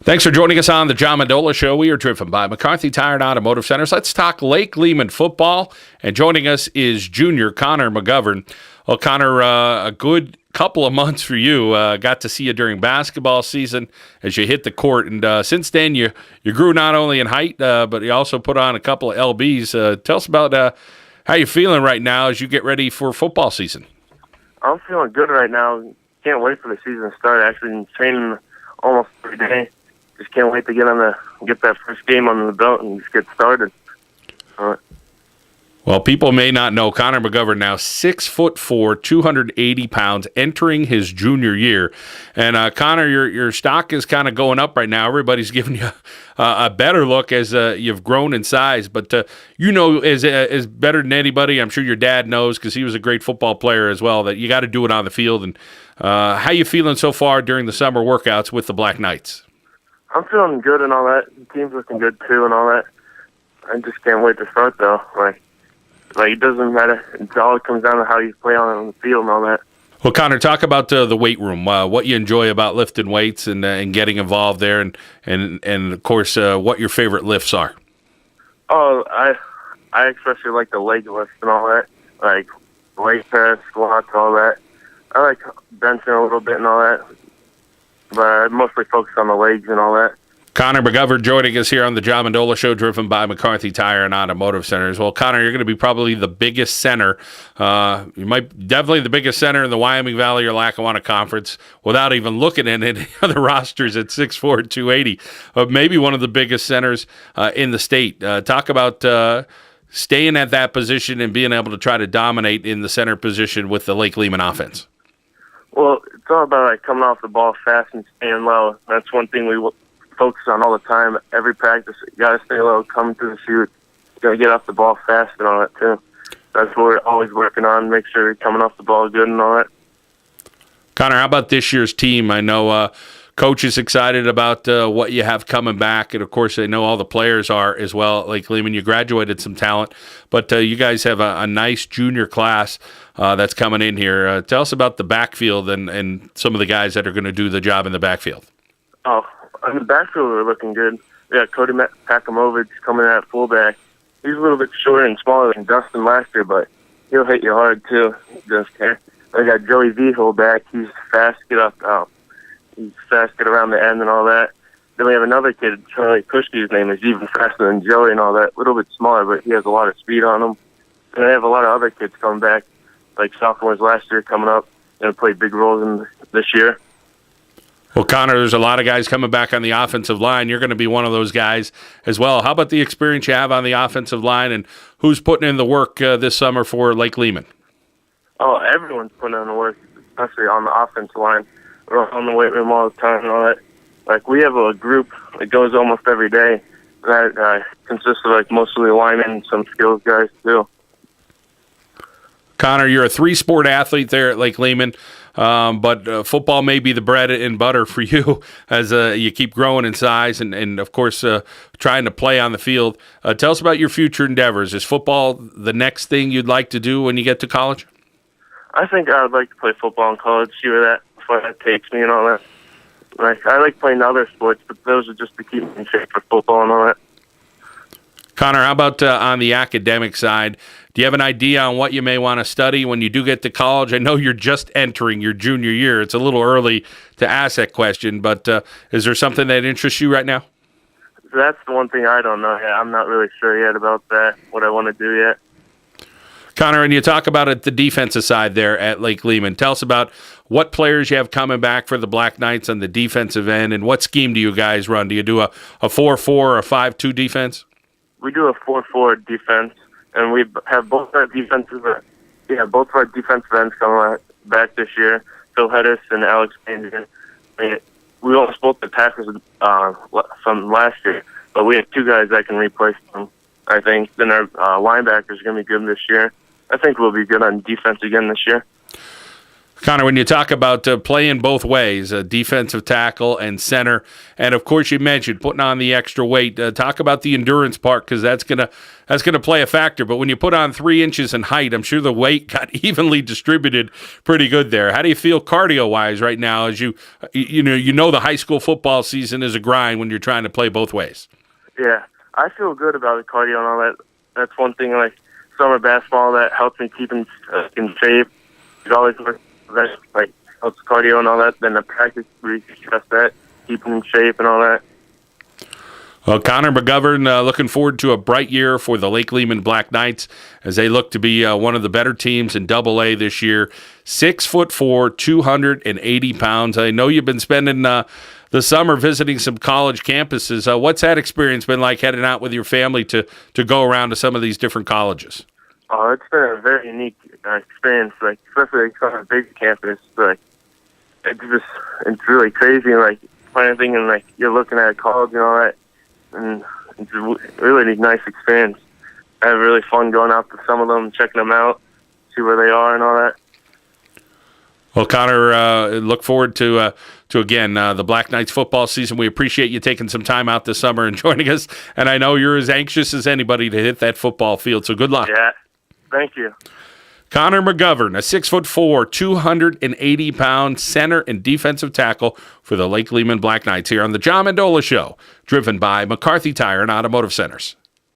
Thanks for joining us on the John Mendola Show. We are driven by McCarthy Tire and Automotive Centers. Let's talk Lake Lehman football. And joining us is junior Connor McGovern. Well, Connor, a good couple of months for you. Got to see you during basketball season as you hit the court. And since then, you grew not only in height, but you also put on a couple of LBs. Tell us about how you're feeling right now as you get ready for football season. I'm feeling good right now. Can't wait for the season to start. Actually, been training almost every day. Just can't wait to get that first game under the belt and just get started. Well, people may not know Connor McGovern now 6'4", 280 pounds, entering his junior year. And Connor, your stock is kind of going up right now. Everybody's giving you a better look as you've grown in size. But you know, as better than anybody, I'm sure your dad knows because he was a great football player as well, that you got to do it on the field. And how you feeling so far during the summer workouts with the Black Knights? I'm feeling good and all that. The team's looking good too and all that. I just can't wait to start though. Like it doesn't matter. It all comes down to how you play on the field and all that. Well, Connor, talk about the weight room. What you enjoy about lifting weights and getting involved there, and of course what your favorite lifts are. Oh, I especially like the leg lifts and all that, like leg press, squats, all that. I like benching a little bit and all that, but I mostly focus on the legs and all that. Connor McGovern joining us here on the John Mendola Show, driven by McCarthy Tire and Automotive Centers. Well, Connor, you're going to be probably the biggest center. Definitely the biggest center in the Wyoming Valley or Lackawanna Conference without even looking at any other rosters at 6'4", 280. Maybe one of the biggest centers in the state. Talk about staying at that position and being able to try to dominate in the center position with the Lake Lehman offense. Well, it's all about coming off the ball fast and staying low. That's one thing we focus on all the time. Every practice, you got to stay low, come to the shoot. You got to get off the ball fast and all that too. That's what we're always working on. Make sure you're coming off the ball good and all that. Connor, how about this year's team? I know Coach is excited about what you have coming back, and of course, I know all the players are as well at Lake Lehman. You graduated some talent, but you guys have a nice junior class that's coming in here. Tell us about the backfield and some of the guys that are going to do the job in the backfield. Oh, on the backfield, we're looking good. We got Cody Pakamovich coming in at fullback. He's a little bit shorter and smaller than Dustin last year, but he'll hit you hard too. Just care. I got Joey V fullback. He's fast, get around the end and all that. Then we have another kid, Charlie Kushke. His name is even faster than Joey and all that. A little bit smaller, but he has a lot of speed on him. And I have a lot of other kids coming back, like sophomores last year coming up and play big roles in this year. Well, Connor, there's a lot of guys coming back on the offensive line. You're going to be one of those guys as well. How about the experience you have on the offensive line, and who's putting in the work this summer for Lake Lehman? Oh, everyone's putting in the work, especially on the offensive line. We're on the weight room all the time and all that. Like, we have a group that goes almost every day that consists of mostly linemen and some skills guys too. Connor, you're a three-sport athlete there at Lake Lehman. But football may be the bread and butter for you as you keep growing in size and of course, trying to play on the field. Tell us about your future endeavors. Is football the next thing you'd like to do when you get to college? I think I would like to play football in college, see where that takes me and all that. I like playing other sports, but those are just to keep me in shape for football and all that. Connor, how about on the academic side? Do you have an idea on what you may want to study when you do get to college? I know you're just entering your junior year. It's a little early to ask that question, but is there something that interests you right now? That's the one thing I don't know yet. I'm not really sure yet about that, what I want to do yet. Connor, and you talk about it, the defensive side there at Lake Lehman. Tell us about what players you have coming back for the Black Knights on the defensive end, and what scheme do you guys run? Do you do a 4-4 or a 5-2 defense? We do a 4-4 defense, and we have both our defensive ends coming back this year. Phil Hedis and Alex Payne. We lost both the tackles from last year, but we have two guys that can replace them. I think then our linebackers are going to be good this year. I think we'll be good on defense again this year. Connor, when you talk about playing both ways, defensive tackle and center, and of course you mentioned putting on the extra weight. Talk about the endurance part, because that's gonna play a factor. But when you put on 3 inches in height, I'm sure the weight got evenly distributed pretty good there. How do you feel cardio wise right now, as you know the high school football season is a grind when you're trying to play both ways? Yeah, I feel good about the cardio and all that. That's one thing, like summer basketball, that helps me keep in shape. It always works. That like helps cardio and all that. Then the practice, we stress that, keep in shape and all that. Well, Connor McGovern, looking forward to a bright year for the Lake Lehman Black Knights as they look to be one of the better teams in AA this year. 6'4", 280 pounds. I know you've been spending the summer visiting some college campuses. What's that experience been like, heading out with your family to go around to some of these different colleges? Oh, it's been a very unique experience, like especially on a big campus. Like it's really crazy, like planning and like you're looking at college and all that, and it's a really nice experience. I have really fun going out to some of them, checking them out, see where they are and all that. Well, Connor, look forward to again the Black Knights football season. We appreciate you taking some time out this summer and joining us, and I know you're as anxious as anybody to hit that football field. So good luck. Yeah. Thank you. Connor McGovern, a 6'4", 280-pound center and defensive tackle for the Lake Lehman Black Knights here on the John Mendola Show, driven by McCarthy Tire and Automotive Centers.